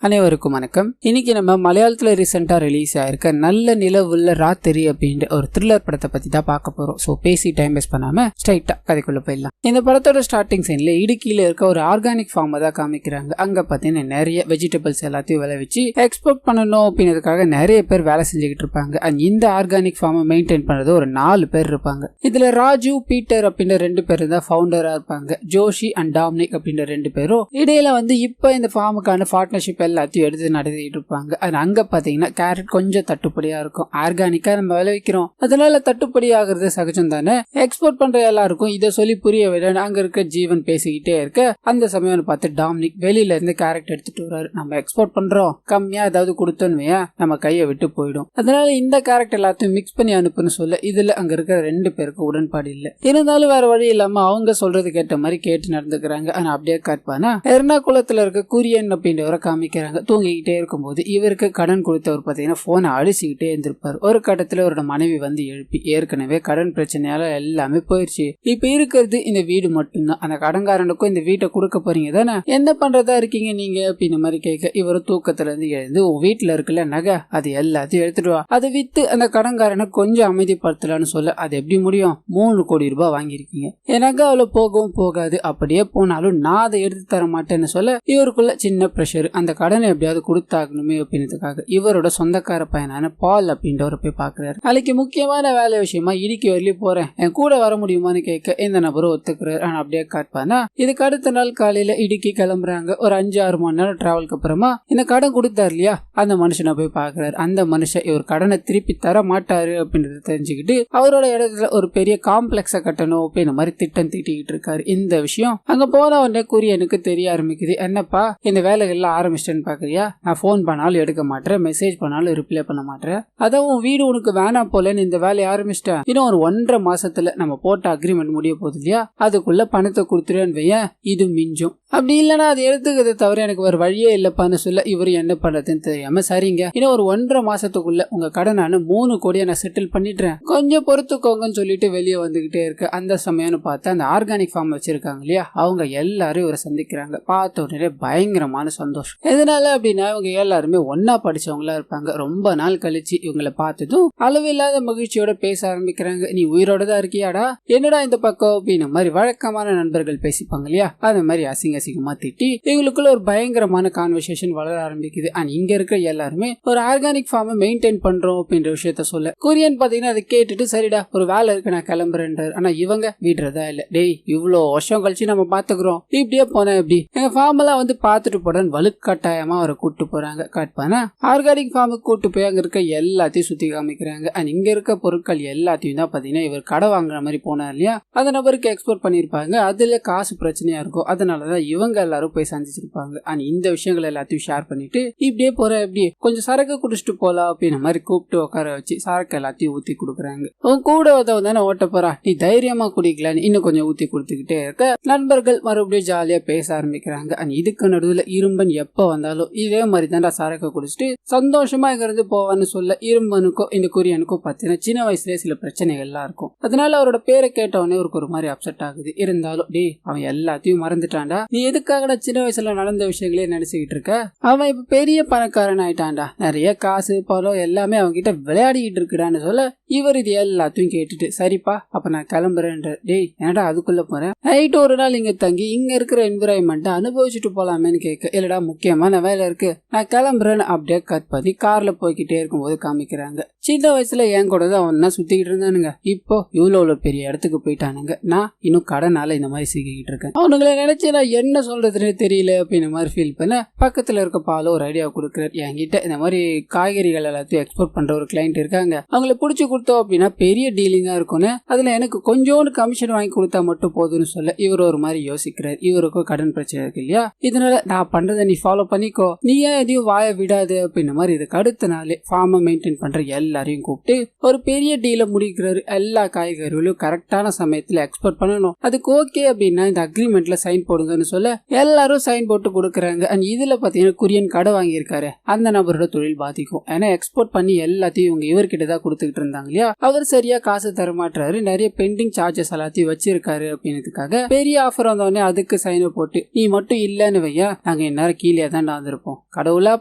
அனைவருக்கும் வணக்கம். இன்னைக்கு நம்ம மலையாளத்துல ரீசெண்டா ரிலீஸ் ஆயிருக்க நல்ல நிலவுள்ள ராத்திரி அப்படின்ற ஒரு த்ரில்லர் படத்தை பத்தி தான் பார்க்க போறோம். சோ பேசி டைம் வேஸ்ட் பண்ணாம ஸ்ட்ரைட்டா கதைக்குள்ள போயிடலாம். இந்த படத்தோட ஸ்டார்டிங் சீன்ல இடுக்கியில இருக்க ஒரு ஆர்கானிக் ஃபார்ம் தான் காமிக்கிறாங்க. அங்க பாத்தீங்கன்னா நிறைய வெஜிடபிள்ஸ் எல்லாத்தையும் விளைவிச்சு எக்ஸ்போர்ட் பண்ணணும் அப்படின்றதுக்காக நிறைய பேர் வேலை செஞ்சுக்கிட்டு இருப்பாங்க. அண்ட் இந்த ஆர்கானிக் ஃபார்மை மெயின்டைன் பண்றது ஒரு 4 பேர் இருப்பாங்க. இதுல ராஜு, பீட்டர் அப்படின்ற 2 பேர் தான் ஃபவுண்டரா இருப்பாங்க. ஜோஷி அண்ட் டாமினிக் அப்படின்ற 2 பேரும் இடையில இப்ப இந்த ஃபார்முக்கான பார்ட்னர்ஷிப் எல்லாத்தையும் எடுத்து நடத்திட்டு இருப்பாங்க. அங்க பாத்தீங்கன்னா கேரட் கொஞ்சம் தட்டுப்படியா இருக்கும். ஆர்கானிக்கா நம்ம விளைவிக்கிறோம், அதனால தட்டுப்படி ஆகுறது சகஜம் தானே. எக்ஸ்போர்ட் பண்ற எல்லாருக்கும் இதை சொல்லி புரிய விட அங்க இருக்க ஜீவன் பேசிக்கிட்டே இருக்க அந்த சமயம் பார்த்து டாமினிக் வெளியில இருந்து கேரட் எடுத்துட்டு வர்றாரு. நம்ம எக்ஸ்போர்ட் பண்றோம், கம்மியா ஏதாவது கொடுத்தோன்னு நம்ம கையை விட்டு போயிடும், அதனால இந்த கேரட் எல்லாத்தையும் மிக்ஸ் பண்ணி அனுப்புன்னு சொல்ல இதுல அங்க இருக்கிற 2 பேருக்கு உடன்பாடு இல்லை. இருந்தாலும் வேற வழி இல்லாம அவங்க சொல்றது கேட்ட மாதிரி கேட்டு நடந்துக்கிறாங்க. ஆனா அப்படியே காட்பானா எர்ணாகுளத்துல இருக்க குரியன் அப்படின்றவரை காமிக்கிறாங்க. தூங்கிக்கிட்டே இருக்கும்போது இவருக்கு கடன் கொடுத்தவர் பாத்தீங்கன்னா போனை அழிச்சுக்கிட்டே இருந்திருப்பாரு. ஒரு கட்டத்துல அவரோட மனைவி எழுப்பி ஏற்கனவே கடன் பிரச்சனையால எல்லாமே போயிடுச்சு, இப்ப இருக்கிறது இந்த வீடு மட்டும்தான், அந்த கடன்காரனுக்கும் இந்த வீட்டை கொடுக்க போறீங்க தானே, என்ன பண்றதா இருக்கீங்க நீங்க அப்படின்ற மாதிரி கேட்க இவரு தூக்கத்துல இருந்து எழுந்து வீட்டுல இருக்குல்ல நகை அது எல்லாத்தையும் எடுத்துட்டு வா, அதை வித்து அந்த கடன்காரனை கொஞ்சம் அமைதிப்படுத்தலான்னு சொல்ல அது எப்படி முடியும், 3 கோடி ரூபாய் வாங்கியிருக்கீங்க, எனக்கு அவ்வளவு போகவும் போகாது, அப்படியே போனாலும் நான் அதை எடுத்து தர மாட்டேன்னு சொல்ல இவருக்குள்ள சின்ன பிரஷர். அந்த கடனை எப்படியாவது கொடுத்தாகணுமே அப்படின்றதுக்காக இவரோட சொந்தக்கார பையனான பால் அப்படின்றவரை போய் பாக்குறாரு. நாளைக்கு முக்கியமான வேலை விஷயமா இடுக்கி வரலையும் போறேன், என் கூட வர முடியுமான்னு கேட்க இந்த நபரும் ஒத்துக்கிறாரு. ஆனா அப்படியே காட்பானா இதுக்கு அடுத்த நாள் காலையில இடுக்கி கிளம்புறாங்க. ஒரு 5-6 மணி நேரம் டிராவலுக்கு அப்புறமா இந்த கடன் கொடுத்தாரு இல்லையா அந்த மனுஷனை போய் பாக்குறாரு. அந்த மனுஷன் இவர் கடனை திருப்பி தர மாட்டாரு அப்படின்றத தெரிஞ்சுக்கிட்டு அவரோட இடத்துல ஒரு பெரிய காம்ப்ளெக்ஸ கட்டணும் அப்படின்ற மாதிரி திட்டம் தீட்டிக்கிட்டு இருக்காரு. இந்த விஷயம் அங்க போன உடனே குரியனுக்கு தெரிய ஆரம்பிக்குது. என்னப்பா இந்த வேலைகள்லாம் ஆரம்பிச்சிட்டேன்னு பாக்குறியா, நான் போன் பண்ணாலும் எடுக்க மாட்டேன், மெசேஜ் பண்ணாலும் ரிப்ளை பண்ண மாட்டேன், அதான் வீடு உனக்கு வேணாம் போலன்னு இந்த வேலையை ஆரம்பிச்சிட்டேன், இன்னும் ஒரு 1.5 மாசத்துல நம்ம போட்ட அக்ரிமெண்ட் முடிய போகுது இல்லையா, அதுக்குள்ள பணத்தை கொடுத்துருவேன்னு வையன், இது மிஞ்சும், அப்படி இல்லைன்னா அது எடுத்துக்கிறத தவிர எனக்கு வேற வழியே இல்லப்பான்னு சொல்ல இவரு என்ன பண்றதுன்னு தெரியாம சரிங்க இன்னும் ஒரு 1.5 மாசத்துக்குள்ள உங்க கடனான 3 கோடியை நான் செட்டில் பண்ணிடுறேன், கொஞ்சம் பொறுத்துக்கோங்கன்னு சொல்லிட்டு வெளியே வந்துகிட்டே இருக்கு. அந்த சமயம்னு பார்த்தா அந்த ஆர்கானிக் ஃபார்ம் வச்சிருக்காங்க இல்லையா அவங்க எல்லாரும் இவரை சந்திக்கிறாங்க. பார்த்த உடனே பயங்கரமான சந்தோஷம். எதனால அப்படின்னா இவங்க எல்லாருமே ஒன்னா படிச்சவங்களா இருப்பாங்க. ரொம்ப நாள் கழிச்சு இவங்களை பார்த்ததும் அளவில்லாத மகிழ்ச்சியோட பேச ஆரம்பிக்கிறாங்க. நீ உயிரோட தான் இருக்கியாடா, என்னடா இந்த பக்கம் அப்படின்ன மாதிரி வழக்கமான நண்பர்கள் பேசிப்பாங்க இல்லையா அந்த மாதிரி அசிங்கமா திட்டி இவங்களுக்குள்ள ஒரு பயங்கரமான கான்வர்சேஷன் வளர ஆரம்பிக்குது. அண்ட் இங்க இருக்க எல்லாருமே ஒரு ஆர்கானிக் ஃபார்மை மெயின்டைன் பண்றோம் அப்படின்ற விஷயத்த சொல்ல குரியன் பாத்தீங்கன்னா அதை கேட்டுட்டு சரிடா ஒரு வேலை இருக்கு நான் கிளம்புறேன்றார். ஆனா இவங்க விடுறதா இல்ல, டேய் இவ்வளோ வருஷம் கழிச்சு நம்ம பாத்துக்கிறோம், இப்படியே போனா எப்படி, எங்க ஃபார்ம் எல்லாம் பாத்துட்டு போடன்னு வலுக்கட்டாயமா அவரை கூட்டு போறாங்க. காட்பானா ஆர்கானிக் ஃபார்முக்கு கூட்டு போய் அங்க இருக்க எல்லாத்தையும் சுத்தி காமிக்கிறாங்க. அண்ட் இங்க இருக்க பொருட்கள் எல்லாத்தையும் தான் பாத்தீங்கன்னா இவர் கடை வாங்குற மாதிரி போனார் இல்லையா அந்த நபருக்கு எக்ஸ்போர்ட் பண்ணிருப்பாங்க. அதுல காசு பிரச்சனையா இருக்கும், அதனாலதான் இவங்க எல்லாரும் போய் சந்திச்சிருப்பாங்க. அண்ட் இந்த விஷயங்கள் எல்லாத்தையும் ஷேர் பண்ணிட்டு இப்படியே போற எப்படி கொஞ்சம் சரக்கு குடிச்சிட்டு போலாம் அப்படின்ற மாதிரி கூப்பிட்டு உட்கார வச்சு சரக்கு எல்லாத்தையும் ஊத்தி கொடுக்குறாங்க. உன் கூட உதவுதானே ஓட்ட போறா, நீ தைரியமா குடிக்கலான்னு இன்னும் கொஞ்சம் ஊத்தி கொடுத்துக்கிட்டே இருக்க நண்பர்கள் மறுபடியும் ஜாலியா பேச ஆரம்பிக்கிறாங்க. அண்ட் இதுக்கு நடுவுல இரும்பன் எப்ப வந்தாலும் இதே மாதிரி தான்டா சரக்கு குடிச்சிட்டு சந்தோஷமா இருந்து போவான்னு சொல்ல இரும்பனுக்கும் இந்த குரியனுக்கும் பாத்தீங்கன்னா சின்ன வயசுலயே சில பிரச்சனைகள்லாம் இருக்கும். அதனால அவரோட பேரை கேட்டவனே ஒரு மாதிரி அப்செட் ஆகுது. இருந்தாலும் டே அவன் எல்லாத்தையும் மறந்துட்டான்டா, நீ எதுக்காக சின்ன வயசுல நடந்த விஷயங்களே நினைச்சுக்கிட்டு இருக்க, அவன் இப்ப பெரிய பணக்காரன் ஆயிட்டான்டா, நிறைய காசு பணம் எல்லாமே அவங்க கிட்ட விளையாடிக்கிட்டு இருக்குடான்னு சொல்ல இவர் இது எல்லாத்தையும் கேட்டுட்டு சரிப்பா அப்ப நான் கிளம்புறேன். டேய் என்னடா அதுக்குள்ள போறேன், நைட்டு ஒரு நாள் இங்க தங்கி இங்க இருக்கிற என்விரான்மெண்ட் அனுபவிச்சுட்டு போலாமேன்னு கேட்க இல்லடா முக்கியமான வேலை இருக்கு நான் கிளம்புறேன்னு அப்படியே கட் பண்ணி கார்ல போய்கிட்டே இருக்கும்போது காமிக்கிறாங்க. சின்ன வயசுல என் கூட தான் அவன் சுத்திக்கிட்டு இருந்தானுங்க, இப்போ இவ்வளவு பெரிய இடத்துக்கு போயிட்டானுங்க, நான் இன்னும் கடனால இந்த மாதிரி சிக்கிக்கிட்டு இருக்கேன், அவனுங்களை நினைச்சு நான் என்ன சொல்றதுன்னு தெரியல அப்படின்ற மாதிரி ஃபீல் பண்ண பக்கத்துல இருக்க பால ஒரு ஐடியா கொடுக்குறாரு. என்கிட்ட இந்த மாதிரி காய்கறிகள் எல்லாத்தையும் எக்ஸ்போர்ட் பண்ற ஒரு கிளைண்ட் இருக்காங்க, அவங்களை பிடிச்சி கொடுத்தோம் அப்படின்னா பெரிய டீலிங்கா இருக்கும்னு அதுல எனக்கு கொஞ்சோண்டு கமிஷன் வாங்கி கொடுத்தா மட்டும் போதும்னு சொல்ல இவர் ஒரு மாதிரி யோசிக்கிறார். இவருக்கும் கடன் பிரச்சனை இருக்கு இல்லையா, இதனால நான் பண்றதை நீ ஃபாலோ பண்ணிக்கோ, நீ ஏன் எதையும் வாய விடாது அப்படின்ற மாதிரி இதுக்கு அடுத்த நாளே ஃபார்மை மெயின்டைன் பண்ற எல்லாரையும் கூப்பிட்டு ஒரு பெரிய டீல முடிக்கிறாரு. எல்லா காய்கறிகளையும் கரெக்டான சமயத்துல எக்ஸ்போர்ட் பண்ணணும், அதுக்கு ஓகே அப்படின்னா இந்த அக்ரிமெண்ட்ல சைன் போடுங்கன்னு சொல்ல எல்லாரும் சைன் போட்டு கொடுக்குறாங்க. அண்ட் இதுல பாத்தீங்கன்னா குரியன் கடை வாங்கியிருக்காரு அந்த நபரோட தொழில் பாதிக்கும். ஏன்னா எக்ஸ்போர்ட் பண்ணி எல்லாத்தையும் இவங்க இவர்கிட்ட தான் கொடுத்துக்கிட்டு இருந்தாங்க இருக்காங்க இல்லையா, அவர் சரியா காசு தரமாட்டாரு, நிறைய பெண்டிங் சார்ஜஸ் எல்லாத்தையும் வச்சிருக்காரு அப்படின்றதுக்காக பெரிய ஆஃபர் வந்தோடனே அதுக்கு சைன் போட்டு நீ மட்டும் இல்லன்னு வையா நாங்க இந்நேரம் கீழே தான் வந்திருப்போம், கடவுளா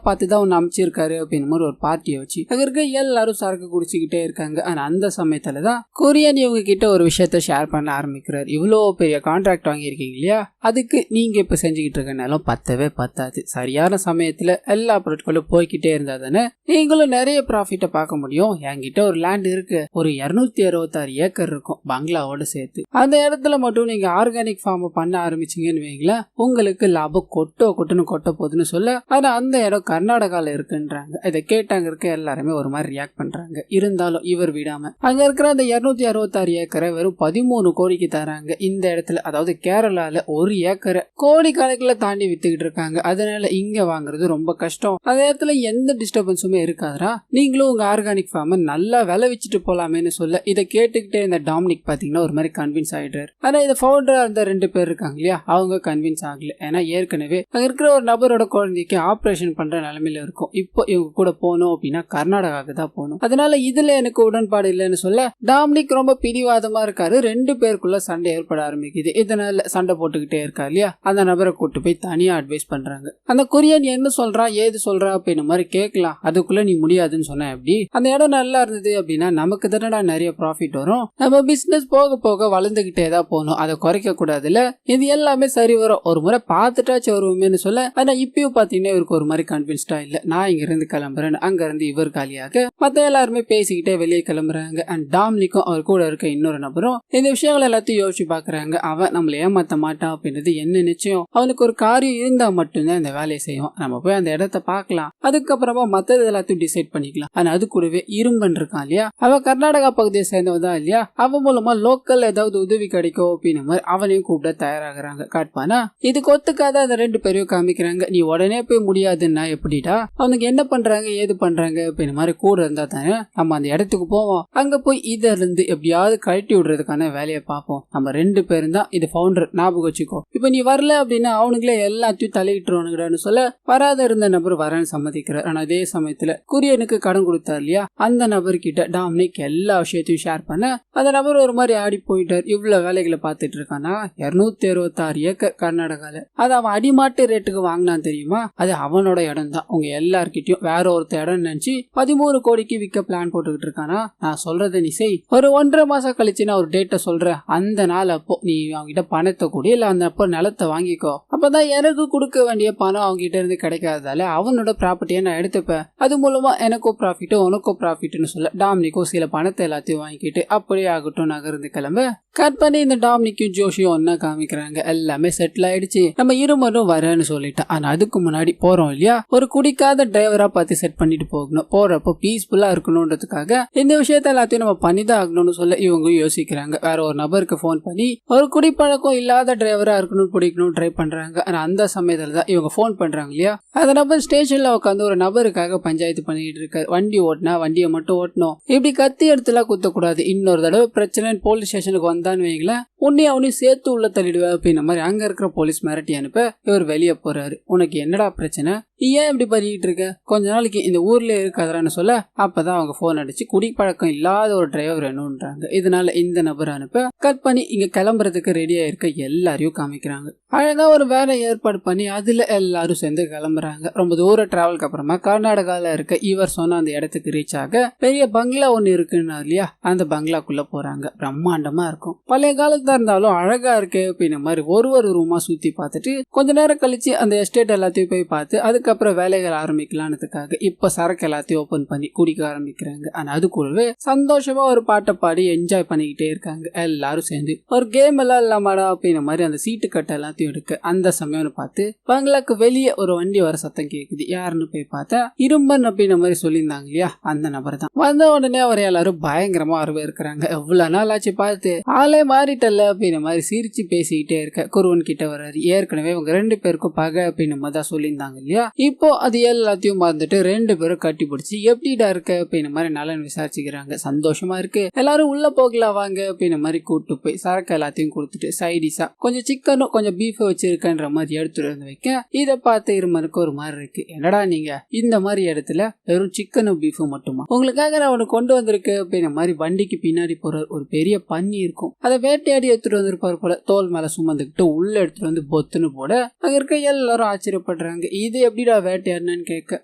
பார்த்துதான் ஒன்னு அமைச்சிருக்காரு அப்படின்னு மாதிரி ஒரு பார்ட்டியை வச்சு அங்க இருக்க எல்லாரும் சரக்கு குடிச்சுக்கிட்டே இருக்காங்க. ஆனா அந்த சமயத்துலதான் கொரியன் இவங்க கிட்ட ஒரு விஷயத்த ஷேர் பண்ண ஆரம்பிக்கிறார். இவ்வளவு பெரிய கான்ட்ராக்ட் வாங்கியிருக்கீங்க இல்லையா, அதுக்கு நீங்க இப்ப செஞ்சுக்கிட்டு இருக்க நிலம் பத்தவே பத்தாது, சரியான சமயத்துல எல்லா பொருட்களும் போய்கிட்டே இருந்தா தானே நீங்களும் நிறைய ப்ராஃபிட்ட பார்க்க முடியும். என்கிட்ட ஒரு லேண்ட் இருக்கு, ஒரு 266 ஏக்கர் இருக்கும் பங்களாவோட சேர்த்து, அந்த இடத்துல மட்டும் நீங்க ஆர்கானிக் ஃபார்ம் பண்ண ஆரம்பிச்சீங்கன்னு வைங்களேன், உங்களுக்கு லாபம் கொட்டுன்னு கொட்ட போகுதுன்னு சொல்ல, ஆனா அந்த இடம் கர்நாடகால இருக்குன்றாங்க. இதை கேட்டாங்க இருக்க எல்லாருமே ஒரு மாதிரி ரியாக்ட் பண்றாங்க. இருந்தாலும் இவர் விடாம அங்க இருக்கிற அந்த 266 ஏக்கரை வெறும் 13 கோடிக்கு தராங்க. இந்த இடத்துல அதாவது கேரளால ஒரு ஏக்கரை கோடி கணக்கில் தாண்டி வித்துக்கிட்டு இருக்காங்க. அதனால இங்க வாங்குறது ரொம்ப கஷ்டம், அதே இடத்துல எந்த டிஸ்டர்பன்ஸுமே இருக்காதா, நீங்களும் உங்க ஆர்கானிக் ஃபார்ம் நல்லா விலை வச்சுட்டு போலாமேன்னு சொல்ல, இதை கேட்டுக்கிட்டே இந்த டாமினிக் பாத்தீங்கன்னா ஒரு மாதிரி கன்வின்ஸ் ஆயிடுறாரு. ஆனா இதை ஃபவுண்டரா இருந்த 2 பேர் இருக்காங்க இல்லையா, அவங்க கன்வின்ஸ் ஆகல. ஏன்னா ஏற்கனவே அங்க இருக்கிற ஒரு நபரோட குழந்தைக்கு ஆபரேஷன் பண்ற நிலைமையில இருக்கும். இப்போ இவங்க கூட போகணும் அப்படின்னா கர்நாடகாவுக்கு தான் போகணும், அதனால இதுல எனக்கு உடன்பாடு இல்லைன்னு சொல்ல டாமினிக் ரொம்ப பிடிவாதமா இருக்காரு. 2 பேருக்குள்ள சண்டை ஏற்பட ஆரம்பிக்குது. இதனால சண்டை போட்டுக்கிட்டே இருக்கா இல்லையா, அந்த நபரை கூட்டு போய் தனியா அட்வைஸ் பண்றாங்க. அந்த கொரியன் என்ன சொல்றா ஏது சொல்றா அப்படின்னு மாதிரி கேட்கலாம், அதுக்குள்ள நீ முடியாதுன்னு சொன்ன எப்படி, அந்த இடம் நல்லா இருந்தது அப்படின்னா நமக்கு தானடா நிறைய ப்ராஃபிட் வரும், நம்ம பிசினஸ் போக போக வளர்ந்துகிட்டே தான் போகணும், அதை குறைக்க கூடாதுல்ல, இது எல்லாமே சரி வரும், ஒரு முறை பார்த்துட்டாச்சு வருவோமேன்னு சொல்ல, ஆனா இப்பயும் பாத்தீங்கன்னா இவருக்கு ஒரு மாதிரி கன்வின்ஸ்டா இல்ல, நான் இங்க இருந்து கிளம்புறேன்னு அங்க இருந்து இவர் காலியாக மத்த எல்லாருமே பேசிக்கிட்டே வெளியே கிளம்புறாங்க. அண்ட் டாமினிக்கும் அவர் கூட இருக்க இன்னொரு நபரும் இந்த விஷயங்கள் எல்லாத்தையும் யோசிச்சு பாக்குறாங்க. அவன் நம்மள ஏமாத்த மாட்டான் அப்படின்றது என்ன நிச்சயம், அவனுக்கு ஒரு காரியம் இருந்தா மட்டும்தான் இந்த வேலையை செய்வான், நம்ம போய் அந்த இடத்த பார்க்கலாம், அதுக்கப்புறமா மத்தது எல்லாத்தையும் டிசைட் பண்ணிக்கலாம். ஆனா அது கூடவே இரும்பன் இருக்கான் இல்லையா, அவன் கர்நாடகா பகுதியை சேர்ந்தவன் தான் இல்லையா, அவன் மூலமா லோக்கல் ஏதாவது உதவி கிடைக்கும் அப்படின்னு மாதிரி அவனையும் கூப்பிட தயாராகிறாங்க. காட்பானா இதுக்கு ஒத்துக்காத அந்த 2 பேரையும் காமிக்கிறாங்க. நீ உடனே போய் முடியாதுன்னா எப்படிடா, அவனுக்கு என்ன பண்றாங்க ஏது பண்றாங்க அப்படின்னு மாதிரி கூட இருந்தா தானே நம்ம அந்த இடத்துக்கு போவோம், அங்க போய் இதுல இருந்து எப்படியாவது கழட்டி விடுறதுக்கான வேலையை பார்ப்போம், நம்ம 2 பேரும் தான் இது ஃபவுண்டர் ஞாபகம் வச்சுக்கோ, இப்ப நீ வரல அப்படின்னா அவனுங்களே எல்லாத்தையும் தலையிட்டுருவானுங்கடான்னு சொல்ல, வராத இருந்த நபர் வரன்னு சம்மதிக்கிறார். ஆனா அதே சமயத்துல கொரியனுக்கு கடன் கொடுத்தார் இல்லையா, அந்த நபர் கிட்ட டாமினிக் எல்லா விஷயத்தையும் ஷேர் பண்ண அந்த நபர் ஒரு மாதிரி ஆடி போயிட்டார். இவ்வளவு வேலைகளை பார்த்துட்டு இருக்கானா, 266 ஏக்கர் கர்நாடகால, அது அவன் அடிமாட்டு ரேட்டுக்கு வாங்கினான் தெரியுமா, அது அவனோட இடம் தான், உங்க எல்லார்கிட்டயும் வேற ஒருத்த இடம் நினைச்சு 13 கோடிக்கு விற்க பிளான் போட்டுக்கிட்டு இருக்கானா, நான் சொல்றதை நீ செய், ஒரு 1.5 மாசம் கழிச்சு நான் ஒரு டேட்டை சொல்றேன், அந்த நாள் அப்போ நீ அவங்ககிட்ட பணத்தை கூட இல்ல அந்த அப்போ நிலத்தை வாங்கிக்கோ, அப்பதான் எனக்கு கொடுக்க வேண்டிய பணம் அவங்க கிட்ட இருந்து கிடைக்காததால அவனோட ப்ராப்பர்ட்டியை நான் எடுத்துப்பேன், அது மூலமா எனக்கோ ப்ராஃபிட்டோ உனக்கோ ப்ராஃபிட்னு சொல்ல டாமினிக்கோ சில பணத்தை எல்லாத்தையும் வாங்கிட்டு அப்படியே ஆகட்டும் நகர்ந்து கிளம்ப கட் பண்ணி இந்த டாமினிக்கும் ஜோஷியும் ஒன்னா காமிக்கிறாங்க. எல்லாமே செட்டில் ஆயிடுச்சு, நம்ம இருமரும் வரேன்னு சொல்லிட்டான். ஆனா அதுக்கு முன்னாடி போறோம் இல்லையா, ஒரு குடிக்காத டிரைவரா பார்த்து செட் பண்ணிட்டு போகணும், போறப்போ பீஸ்ஃபுல்லா இருக்கணும்ன்றதுக்காக இந்த விஷயத்த எல்லாத்தையும் நம்ம பண்ணிதான் ஆகணும்னு சொல்ல இவங்க யோசிக்கிறாங்க. வேற ஒரு நபருக்கு போன் பண்ணி ஒரு குடிப்பழக்கம் இல்லாத டிரைவரா இருக்கணும் பிடிக்கணும் ட்ரை பண்றாங்க. ஆனா அந்த சமயத்துல தான் இவங்க போன் பண்றாங்க இல்லையா, அந்த நபர் ஸ்டேஷன்ல உட்காந்து ஒரு நபருக்காக பஞ்சாயத்து பண்ணிட்டு இருக்காரு. வண்டி ஓட்டினா வண்டியை மட்டும் ஓட்டணும், இப்படி கத்தி எடுத்துலாம் குத்தக்கூடாது, இன்னொரு தடவை பிரச்சனை போலீஸ் ஸ்டேஷனுக்கு வந்தான்னு வைங்களேன் உன்னையும் அவனையும் சேர்த்து உள்ள தள்ளிடுவேன் அப்படின்ற மாதிரி அங்க இருக்கிற போலீஸ் மிரட்டி அனுப்ப இவர் வெளியே போறாரு. உனக்கு என்னடா பிரச்சனை, நீ ஏன் இப்படி பண்ணிட்டு இருக்க, கொஞ்ச நாளைக்கு இந்த ஊர்ல இருக்காதான்னு சொல்ல அப்பதான் அவங்க போன் அடிச்சு குடிப்பழக்கம் இல்லாத ஒரு டிரைவர் வேணும்ன்றாங்க. இதனால இந்த நபர் அனுப்ப கட் பண்ணி இங்க கிளம்புறதுக்கு ரெடியா இருக்க எல்லாரையும் காமிக்கிறாங்க. அழகா ஒரு வேலை ஏற்பாடு பண்ணி அதுல எல்லாரும் சேர்ந்து கிளம்புறாங்க. ரொம்ப தூரம் டிராவலுக்கு அப்புறமா கர்நாடகால இருக்க இவர் சொன்ன அந்த இடத்துக்கு ரீச் ஆக பெரிய பங்களா ஒண்ணு இருக்குன்னா இல்லையா, அந்த பங்களாக்குள்ள போறாங்க. பிரம்மாண்டமா இருக்கும், பழைய காலத்துல இருந்தாலும் அழகா இருக்கு அப்படின்ற மாதிரி ஒரு ரூமா சுத்தி பார்த்துட்டு கொஞ்ச நேரம் கழிச்சு அந்த எஸ்டேட் எல்லாத்தையும் போய் பார்த்து அதுக்கப்புறம் வேலைகள் ஆரம்பிக்கலான்றதுக்காக இப்ப சரக்கு எல்லாத்தையும் ஓபன் பண்ணி குடிக்க ஆரம்பிக்கிறாங்க. ஆனா அது கூடவே சந்தோஷமா ஒரு பாட்டை பாடி என்ஜாய் பண்ணிக்கிட்டே இருக்காங்க. எல்லாரும் சேர்ந்து ஒரு கேம் எல்லாம் இல்லாமடா அப்படின்ற மாதிரி அந்த சீட்டு கட்டை எல்லாத்தையும் எடுக்க அந்த சமயம்னு பார்த்து பங்களாக்கு வெளியே ஒரு வண்டி வர சத்தம் கேக்குது. யாருன்னு போய் பார்த்தா இரும்பன் அப்படின்ற மாதிரி சொல்லியிருந்தாங்க இல்லையா, அந்த நபர் தான். வந்த உடனே அவர் எல்லாரும் பயங்கரமா வரவேற்கிறாங்க. எவ்வளவு நாள் ஆச்சு பார்த்து, ஆளே மாறிட்டல்ல அப்படின்ற மாதிரி சிரிச்சு பேசிக்கிட்டே இருக்க குருவன் கிட்ட வர்றாரு. ஏற்கனவே இவங்க 2 பேருக்கும் பகை அப்படின்னு தான் சொல்லியிருந்தாங்க இல்லையா, இப்போ அது எல்லாத்தையும் மறந்துட்டு 2 பேரும் கட்டி பிடிச்சி எப்படிடா இருக்க அப்படின்ற மாதிரி நலன் விசாரிச்சுக்கிறாங்க. சந்தோஷமா இருக்கு, எல்லாரும் உள்ள போகலாம் வாங்க அப்படின்ற மாதிரி கூட்டு போய் சரக்கு எல்லாத்தையும் கொடுத்துட்டு சைடிஷா கொஞ்சம் சிக்கனும் கொஞ்சம் பீஃப் வச்சிருக்கன்ற மாதிரி எடுத்துட்டு வந்து வைக்க இதை பார்த்து இருமனுக்கு ஒரு மாதிரி இருக்கு. என்னடா நீங்க இந்த மாதிரி இடத்துல வெறும் சிக்கனும் பீஃபும் மட்டுமா, உங்களுக்காக நான் ஒண்ணு கொண்டு வந்திருக்கு அப்படின்ற மாதிரி வண்டிக்கு பின்னாடி போற ஒரு பெரிய பன்னி இருக்கும், அதை வேட்டையாடி எடுத்துட்டு வந்திருப்பாரு போல. தோல் மேல சுமந்துக்கிட்டு உள்ள எடுத்துட்டு வந்து பொத்துன்னு போட அங்க இருக்க எல்லாரும் ஆச்சரியப்படுறாங்க. இது எப்படிடா வேட்டையாடுன்னு கேட்க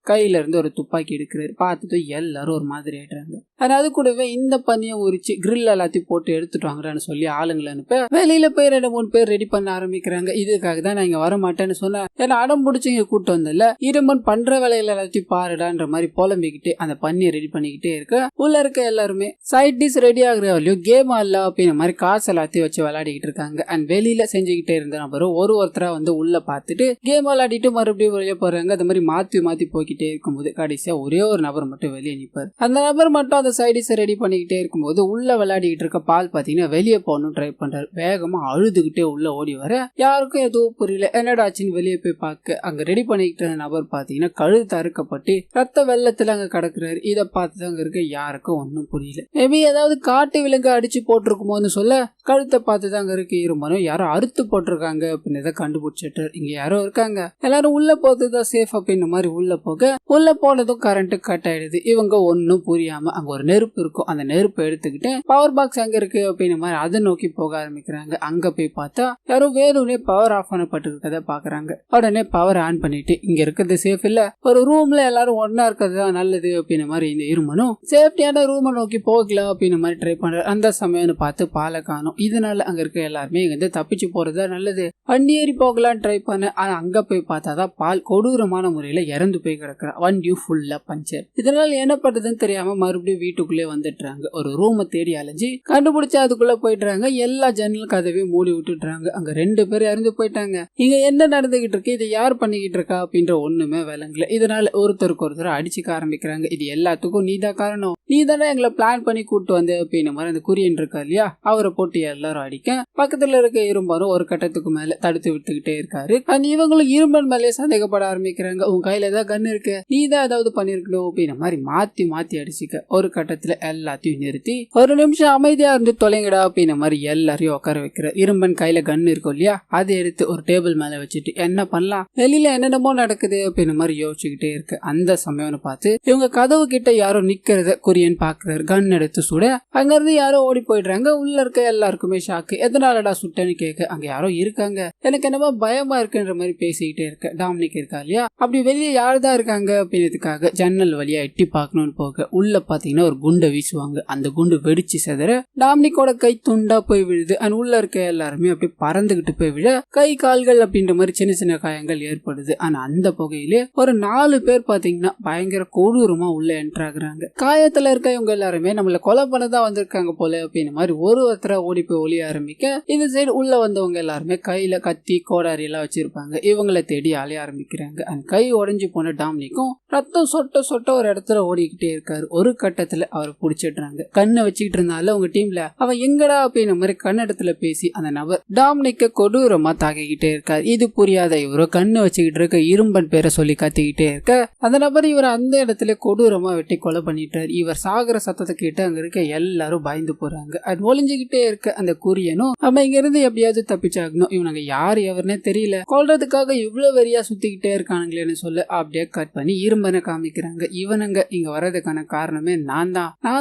கையில இருந்து ஒரு துப்பாக்கி எடுக்கிறாரு. பார்த்துட்டு எல்லாரும் ஒரு மாதிரி ஆயிடுறாங்க. அது கூடவே இந்த பன்னியை உரிச்சு கிரில் எல்லாத்தையும் போட்டு எடுத்துட்டு வாங்கறான்னு சொல்லி ஆளுங்களை அனுப்ப வெளியில போய் 2-3 பேர் ரெடி பண்ண ஆரம்பிக்கிறாங்க. இதுக்காக தான் நான் இங்க வர மாட்டேன்னு சொன்னேன், ஏன்னா அடம் பிடிச்சி இங்க கூட்டு வந்தல, இருமன் பண்ற வேலையில எல்லாத்தையும் பாருடான்ற மாதிரி புலம்பிக்கிட்டு அந்த பன்னியை ரெடி பண்ணிக்கிட்டே இருக்க உள்ள இருக்க எல்லாருமே சைட் டிஷ் ரெடி ஆகுறவளையும் கேம் ஆடல அப்படின்ற மாதிரி காசு எல்லாத்தையும் வச்சு விளையாடிக்கிட்டு இருக்காங்க. அண்ட் வெளியில செஞ்சுக்கிட்டே இருந்த நபரும் ஒருத்தரா வந்து உள்ள பார்த்துட்டு கேம் விளையாடிட்டு மறுபடியும் வெளியே போறாங்க. அந்த மாதிரி மாத்தி மாத்தி போய்கிட்டே இருக்கும்போது கடைசியா ஒரே ஒரு நபர் மட்டும் வெளியே நிற்பார். அந்த நபர் மட்டும் அந்த சைட் டிஷ் ரெடி பண்ணிக்கிட்டே இருக்கும்போது உள்ள விளையாடிக்கிட்டு இருக்க பால் பாத்தீங்கன்னா வெளியே போகணும் ட்ரை பண்றாரு. வேகமா அழுதுகிட்டே உள்ள ஓடி வர யாருக்கும் எதுவும் புரியல. என்னடாச்சுன்னு வெளியே போய் பார்க்க அங்க ரெடி பண்ணிக்கிட்ட நபர் பாத்தீங்கன்னா கழுத்து அறுக்கப்பட்டு ரத்த வெள்ளத்துல அங்க கிடக்குறாரு. இதை பார்த்து அங்க இருக்க யாருக்கும் ஒன்னும் புரியல. மேபி ஏதாவது காட்டு விலங்கு அடிச்சு போட்டிருக்குமோன்னு சொல்ல கழுத்தை பார்த்துதான் அங்க இருக்க இருமனும் யாரோ அறுத்து போட்டிருக்காங்க அப்படின்னு கண்டுபிடிச்சிட்டு இங்க யாரோ இருக்காங்க, எல்லாரும் உள்ள போறதுதான் சேஃப் அப்படின்ற மாதிரி உள்ள போக உள்ள போனதும் கரண்ட் கட் ஆயிடுது. இவங்க ஒன்னும் புரியாம அங்க ஒரு நெருப்பு இருக்கும், அந்த நெருப்பு எடுத்துக்கிட்டு பவர் பாக்ஸ் அங்க இருக்கு அப்படின்ற மாதிரி அதை நோக்கி போக ஆரம்பிக்கிறாங்க. அங்க போய் பார்த்தா யாரும் வேணும்னே பவர் ஆஃப் பண்ணப்பட்டு இருக்கதை பாக்குறாங்க. உடனே பவர் ஆன் பண்ணிட்டு இங்க இருக்கிறது சேஃப் இல்ல, ஒரு ரூம்ல எல்லாரும் ஒன்னா இருக்கிறது தான் நல்லது அப்படின்ற மாதிரி இந்த இருமனும் சேஃப்டியான ரூமை நோக்கி போகலாம் அப்படின்ற மாதிரி ட்ரை பண்றாரு. அந்த சமயம்னு பார்த்து பாலை காணும். இதனால அங்க இருக்க எல்லாருமே இங்க தப்பிச்சு போறதுதான் நல்லது, வண்டி ஏறி போகலாம் ட்ரை பண்ண. ஆனா அங்க போய் பார்த்தாதான் பால் கொடூரமான முறையில இறந்து போய் கிடக்குறா. வண்டியும் ஃபுல்லா பஞ்சர். இதனால என்ன பண்றதுன்னு தெரியாம மறுபடியும் வீட்டுக்குள்ளே வந்துடுறாங்க. ஒரு ரூமை தேடி அலைஞ்சி கண்டுபிடிச்சு அதுக்குள்ள போயிடுறாங்க. எல்லா ஜன்னல் கதவையும் மூடி விட்டுடுறாங்க. அங்க 2 பேர் இறந்து போயிட்டாங்க. இங்க என்ன நடந்துகிட்டு இருக்கு, இதை யார் பண்ணிக்கிட்டு இருக்கா அப்படின்ற ஒண்ணுமே விளங்கல. இதனால ஒருத்தருக்கு ஒருத்தர் அடிச்சுக்க ஆரம்பிக்கிறாங்க. இது எல்லாத்துக்கும் நீதான் காரணம், நீ தானே எங்களை பிளான் பண்ணி கூட்டு வந்து அப்படின்ற மாதிரி அந்த குரியன் இருக்கா இல்லையா, அவரை போட்டு எல்லாரும் அடிக்க பக்கத்துல இருக்க இரும்பரும் ஒரு கட்டத்துக்கு மேல தடுத்து விட்டுக்கிட்டே இருக்காரு. இவங்களும் இரும்பன் மேலே சந்தேகப்பட ஆரம்பிக்கிறாங்க. உன் கையில ஏதாவது கன் இருக்கு, நீ தான் ஏதாவது பண்ணிருக்கணும் அப்படின்ற மாதிரி மாத்தி மாத்தி அடிச்சுக்க ஒரு கட்டத்துல எல்லாத்தையும் நிறுத்தி ஒரு நிமிஷம் அமைதியா இருந்து தொலைங்கடா அப்படின்ற மாதிரி எல்லாரையும் உட்கார வைக்கிற. இரும்பன் கையில கன் இருக்கும் இல்லையா, அதை எடுத்து ஒரு டேபிள் மேல வச்சுட்டு என்ன பண்ணலாம், வெளியில என்னென்னமோ நடக்குது அப்படின்ற மாதிரி யோசிச்சுக்கிட்டே இருக்கு. அந்த சமயம்னு பார்த்து இவங்க கதவு கிட்ட யாரோ நிக்கிறத குரியன் பாக்குறாரு. கன் எடுத்து சுட அங்க இருந்து யாரோ ஓடி போயிடுறாங்க. உள்ள இருக்க எல்லாருக்குமே ஷாக்கு. எதனாலடா சுட்டேன்னு கேட்க அங்க யாரோ இருக்காங்க, எனக்கு என்னமோ பயமா இருக்குன்ற மாதிரி பேசிக்கிட்டே இருக்க. டாமினிக் இருக்கா இல்லையா, அப்படி வெளியே யாருதான் இருக்காங்க அப்படின்றதுக்காக ஜன்னல் வழியா எட்டி பார்க்கணும்னு போக உள்ள பாத்தீங்கன்னா ஒரு குண்டை வீசுவாங்க. அந்த குண்டு வெடிச்சு செதற டாமினிக்கோட கை துண்டா போய் விழுது. அண்ட் உள்ள இருக்க எல்லாருமே அப்படி பறந்துகிட்டு போய் விழ கை கால்கள் அப்படின்ற மாதிரி சின்ன சின்ன காயங்கள் ஏற்படுது. ஆனா அந்த புகையிலே ஒரு 4 பேர் பாத்தீங்கன்னா பயங்கர கொடூரமா உள்ள என்டர் ஆகுறாங்க. காயத்துல இருக்க இவங்க எல்லாருமே நம்மள கொலை பண்ணதான் வந்திருக்காங்க போல அப்படின்ற மாதிரி ஒருத்தர ஓடி போய் ஒளிய ஆரம்பிக்க இந்த சைடு உள்ள வந்தவங்க எல்லாருமே கையில கத்தி கோடாரி எல்லாம் வச்சிருப்பாங்க. இவங்களை தேடி அலைய ஆரம்பிக்கிறாங்க. அண்ட் கை உடைஞ்சு போன டாமினிக்கும் ரத்தம் சொட்ட சொட்ட ஒரு இடத்துல ஓடிக்கிட்டே இருக்காரு. ஒரு கட்டத்துல அவர் புடிச்சிடுறாங்க. கண்ணை வச்சுக்கிட்டு இருந்தால உங்க டீம்ல அவன் எங்கடா அப்படின்ற மாதிரி கண்ணடத்துல பேசி அந்த நபர் டாமினிக்க கொடூரமா தாக்கிக்கிட்டே இருக்காரு. இது புரியாத இவரோ கண்ணு வச்சுக்கிட்டு இருக்க இரும்பன் பேரை சொல்லி கத்திக்கிட்டே இருக்க அந்த நபர் இவர் அந்த இடத்துல கொடூரமா வெட்டி கொலை பண்ணிட்டாரு. இவர் சாகர சத்தத்தை கேட்டு அங்க இருக்க எல்லாரும் பயந்து போறாங்க. அது ஒளிஞ்சுக்கிட்டே இருக்க அந்த குரியனும் நம்ம இங்க இருந்து எப்படியாவது தப்பிச்சாகணும், இவனுங்க யார் எவருன்னே தெரியல, கொல்றதுக்காக இவ்வளவு வெறியா சுத்திக்கிட்டே இருக்கானுங்களேன்னு சொல்ல அப்படியே கட் பண்ணி இரும்பனை காமிக்கிறாங்க. இவனுங்க இங்க வர்றதுக்கான காரணமே நான்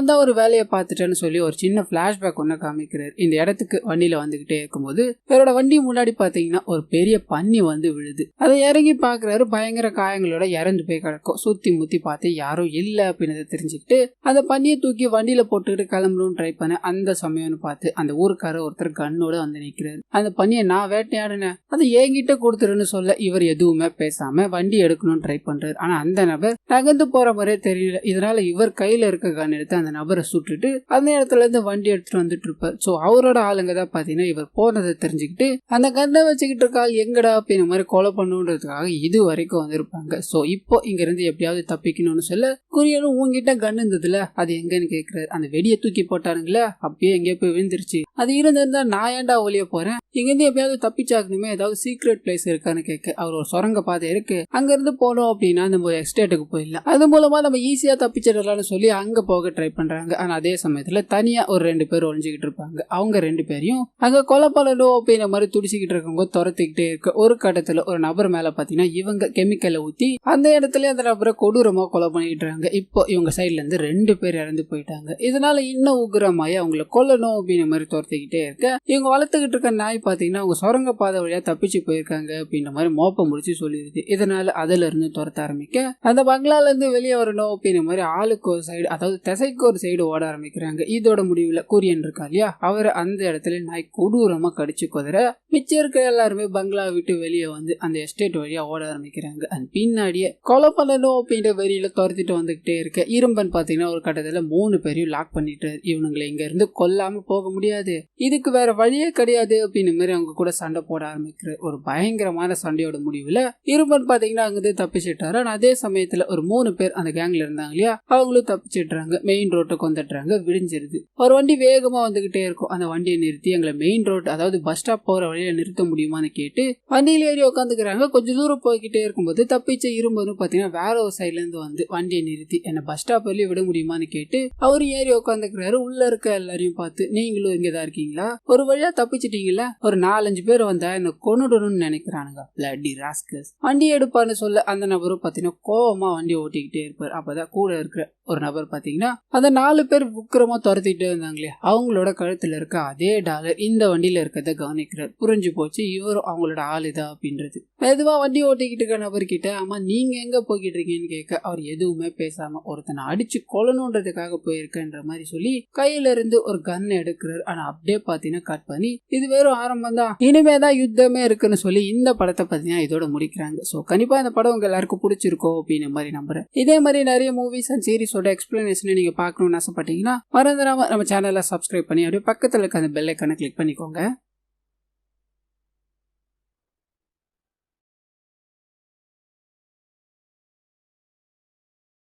தான் ஒரு வேலையை பார்த்துட்டேன்னு சொல்லி ஒரு சின்ன பிளாஷ்பேக் ஒண்ணு காமிக்கிறாரு. இந்த இடத்துக்கு வண்டியில வந்துகிட்டே இருக்கும்போது இவரோட வண்டி முன்னாடி பாத்தீங்கன்னா ஒரு பெரிய பன்னி வந்து விழுது. அதை இறங்கி பாக்குறாரு. பயங்கர காயங்களோட இறந்து போய் கிடக்கும். சுத்தி முத்தி பார்த்து யாரும் இல்ல அப்படின்னு தெரிஞ்சுக்கிட்டு அந்த பன்னியை தூக்கி வண்டியில போட்டுக்கிட்டு கிளம்பணும்னு ட்ரை பண்ண அந்த சமயம்னு பார்த்து அந்த ஊருக்கார ஒருத்தர் கண்ணோட வந்து நிக்கிறாரு. அந்த பன்னியை நான் வேட்டையாடுனேன், அதை என்கிட்ட கொடுத்துருன்னு சொல்ல இவர் எதுவுமே பேசாம வண்டி எடுக்கணும்னு ட்ரை பண்றாரு. ஆனா அந்த நபர் நகர்ந்து போற மாதிரியே தெரியல. இதனால இவர் கையில இருக்க கன் எடுத்து அந்த நபரை சுட்டுட்டு அந்த இடத்துல இருந்து வண்டி எடுத்துட்டு வந்துட்டு இருப்பார். சோ அவரோட ஆளுங்க தான் பாத்தீங்கன்னா இவர் போனதை தெரிஞ்சுக்கிட்டு அந்த கண்ணை வச்சுக்கிட்டு இருக்காள் எங்கடா அப்படின்ற மாதிரி கொலை பண்ணுன்றதுக்காக இது வரைக்கும் வந்திருப்பாங்க. சோ இப்போ இங்க இருந்து எப்படியாவது தப்பிக்கணும்னு சொல்ல குரியனும் உங்ககிட்ட கன் இருந்ததுல அது எங்கன்னு கேக்குறாரு. அந்த வெடியை தூக்கி போட்டாருங்களே அப்பயே எங்கேயோ போய் விழுந்துருச்சு. அது இருந்திருந்தா நான் ஏன்டா ஒளிய போறேன், இங்க இருந்து எப்பயாவது தப்பிச்சாக்கணுமே, ஏதாவது சீக்ரெட் பிளேஸ் இருக்கான்னு கேட்க அவர் ஒரு சுரங்க பாதை இருக்கு, அங்க இருந்து போனோம் அப்படின்னா நம்ம எஸ்டேட்டுக்கு போயிடலாம், அது மூலமா நம்ம ஈஸியா தப்பிச்சிடலாம்னு சொல்லி அங்க போக ட்ரை பண்றாங்க. ஆனா அதே சமயத்துல தனியா ஒரு 2 பேர் ஒளிஞ்சுக்கிட்டு இருப்பாங்க. அவங்க 2 பேரையும் அங்க கொலை பண்ணணும் அப்படின்ற மாதிரி துடிச்சுக்கிட்டு இருக்கவங்க துரத்திக்கிட்டே இருக்க ஒரு கட்டத்துல ஒரு நபர் மேல பாத்தீங்கன்னா இவங்க கெமிக்கலை ஊத்தி அந்த இடத்துல அந்த நபரை கொடூரமா கொலை பண்ணிடுறாங்க. இப்போ இவங்க சைட்ல இருந்து 2 பேர் இறந்து போயிட்டாங்க. இதனால இன்னும் உக்கிரமாயி அவங்களை கொல்லணும் அப்படின்ற மாதிரி துரத்திக்கிட்டே இருக்க இவங்க வளர்த்துக்கிட்டு இருக்க நாய் பாத்தீங்கன்னா அவங்க சுரங்க பாதை வழியா தப்பிச்சு போயிருக்காங்க அப்படின்ற மாதிரி மோப்ப முடிச்சு சொல்லிடுது. இதனால அதுல இருந்து துரத்த ஆரம்பிக்க அந்த பங்களால இருந்து வெளியே வரணும் அப்படின்ற மாதிரி ஆளுக்கு ஒரு சைடு, அதாவது திசைக்கு ஒரு சைடு ஓட ஆரம்பிக்கிறாங்க. இதோட முடிவுல குரியன் இருக்கா இல்லையா, அவரை அந்த இடத்துல நாய் கொடூரமா கடிச்சு குதிர மிச்சம் இருக்க எல்லாருமே பங்களா விட்டு வெளியே வந்து அந்த எஸ்டேட் வழியா ஓட ஆரம்பிக்கிறாங்க. அந்த பின்னாடியே கொலை பண்ணணும் அப்படின்ற வெறியில துரத்திட்டு வந்துகிட்டே இருக்க இரும்பன் பாத்தீங்கன்னா ஒரு கட்டத்துல 3 பேரையும் லாக் பண்ணிட்டு இவனுங்களை இங்க இருந்து கொல்லாம போக முடியாது, இதுக்கு வேற வழியே கிடையாது அப்படின்னு மாதிரி அவங்க கூட சண்டை போட ஆரம்பிக்கிற ஒரு பயங்கரமான சண்டையோட முடிவுல இரும்பன் பாத்தீங்கன்னா அங்கிருந்து தப்பிச்சிட்டாரு. ஆனா அதே சமயத்துல ஒரு 3 பேர் அந்த கேங்ல இருந்தாங்க இல்லையா, அவங்களும் தப்பிச்சிடுறாங்க. மெயின் ரோட்டுக்கு வந்துடுறாங்க. விடிஞ்சிருது. ஒரு வண்டி வேகமா வந்துகிட்டே இருக்கும். அந்த வண்டியை நிறுத்தி எங்களை மெயின் ரோட், அதாவது பஸ் ஸ்டாப் போற வழியில நிறுத்த முடியுமான்னு கேட்டு வண்டியில ஏறி உட்காந்துக்கிறாங்க. கொஞ்சம் தூரம் போய்கிட்டே இருக்கும்போது தப்பிச்ச இரும்பனும் பாத்தீங்கன்னா வேற ஒரு சைட்ல இருந்து வந்து வண்டியை நிறுத்தி என்ன பஸ் ஸ்டாப் வெளியே விட முடியுமான்னு கேட்டு அவரு ஏறி உட்காந்துக்கிறாரு. உள்ள இருக்க எல்லாரையும் பார்த்து நீங்களும் இங்கதான் இருக்கீங்களா, ஒரு வழியா தப்பிச்சிட்டீங்களா, ஒரு 4-5 பேர் வந்தா என்ன கொன்னுடணும்னு நினைக்கிறானுங்க, பிளட்டி ராஸ்கல்ஸ். வண்டி எடுப்பான்னு சொல்ல அந்த நபரும் பாத்தீங்கன்னா கோவமா வண்டி ஓட்டிக்கிட்டே இருப்பார். அப்பதான் கூட இருக்கிற ஒரு நபர் பாத்தீங்கன்னா அந்த 4 பேர் உக்கிரமா துரத்திட்டே இருந்தாங்களே அவங்களோட கழுத்துல இருக்க அதே டாலர் இந்த வண்டியில இருக்கிறத கவனிக்கிறார். புரிஞ்சு போச்சு இவரும் அவங்களோட ஆளுதான் அப்படின்றது. மெதுவா வண்டி ஓட்டிக்கிட்டு இருக்க நபர்கிட்ட ஆமா நீங்க எங்க போய்கிட்டு இருக்கீங்கன்னு கேட்க அவர் எதுவுமே பேசாம ஒருத்தனை அடிச்சு கொல்லணுன்றதுக்காக போயிருக்கன்ற மாதிரி சொல்லி கையில இருந்து ஒரு கன் எடுக்கிறார். ஆனா அப்படியே பாத்தீங்கன்னா கட் பண்ணி இது வெறும் ஆரம்பம் தான், இனிமேதான் யுத்தமே இருக்குன்னு சொல்லி இந்த படத்தை பாத்தீங்கன்னா இதோட முடிக்கிறாங்க. சோ கண்டிப்பா இந்த படம் உங்க எல்லாருக்கும் பிடிச்சிருக்கோம் அப்படின்னு மாதிரி நம்புறேன். இதே மாதிரி நிறைய மூவிஸ் அண்ட் சீரிஸோட எக்ஸ்பிளனேஷன் நீங்க பாக்கணும்னு ஆசைப்பட்டீங்கன்னா மறந்துடாம நம்ம சேனலை சப்ஸ்கிரைப் பண்ணி அப்படியே பக்கத்துல இருக்க அந்த பெல் ஐக்கானை கிளிக் பண்ணிக்கோங்க.